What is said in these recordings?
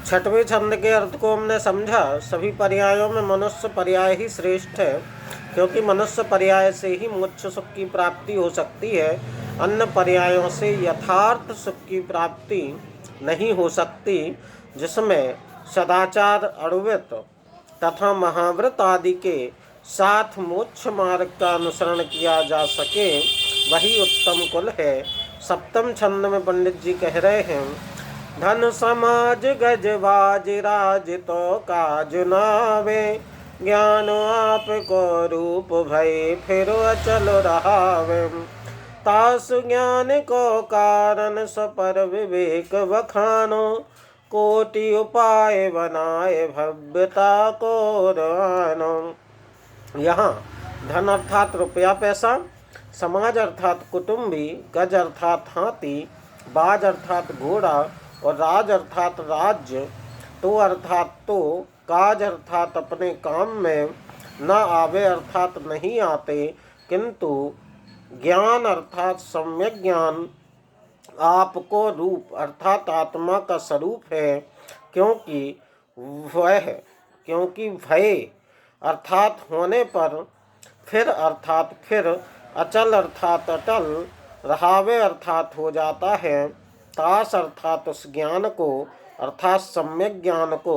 छठवें छंद के अर्थ को हमने समझा। सभी पर्यायों में मनुष्य पर्याय ही श्रेष्ठ है, क्योंकि मनुष्य पर्याय से ही मोक्ष सुख की प्राप्ति हो सकती है। अन्य पर्यायों से यथार्थ सुख की प्राप्ति नहीं हो सकती, जिसमें सदाचार, अड़ुवित तथा महाव्रत आदि के साथ मोक्ष मार्ग का अनुसरण किया जा सके, वही उत्तम कुल है। सप्तम छंद में पंडित जी कह रहे हैं, धन समाज गजबाज राज तो काज नावे, ज्ञान आप को रूप भय फिर अचल रहावे। तास ज्ञान को कारण सपर विवेक बखानो, कोटि उपाय बनाए भव्यता को रानो। यहाँ धन अर्थात रुपया पैसा, समाज अर्थात कुटुंबी, गज अर्थात हाथी, बाज अर्थात घोड़ा और राज अर्थात राज्य, तो अर्थात तो, काज अर्थात अपने काम में, न आवे अर्थात नहीं आते, किंतु ज्ञान अर्थात सम्यक ज्ञान, आपको रूप अर्थात आत्मा का स्वरूप है, क्योंकि भय अर्थात होने पर, फिर अर्थात फिर, अचल अर्थात अटल, रहावे अर्थात हो जाता है, तास अर्थात उस ज्ञान को अर्थात सम्यक ज्ञान को,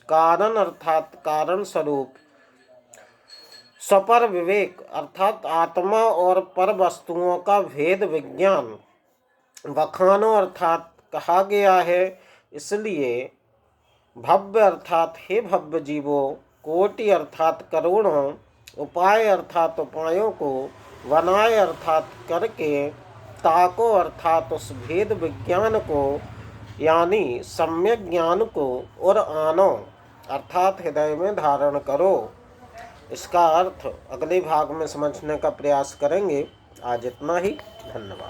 कारण अर्थात कारण स्वरूप, सपर विवेक अर्थात आत्मा और पर वस्तुओं का भेद विज्ञान, बखानो अर्थात कहा गया है, इसलिए भव्य अर्थात हे भव्य जीवो, कोटि अर्थात करोड़ों, उपाय अर्थात उपायों को, बनाए अर्थात करके, ताको अर्थात उस भेद विज्ञान को यानी सम्यक ज्ञान को, और आनो अर्थात हृदय में धारण करो। इसका अर्थ अगले भाग में समझने का प्रयास करेंगे। आज इतना ही। धन्यवाद।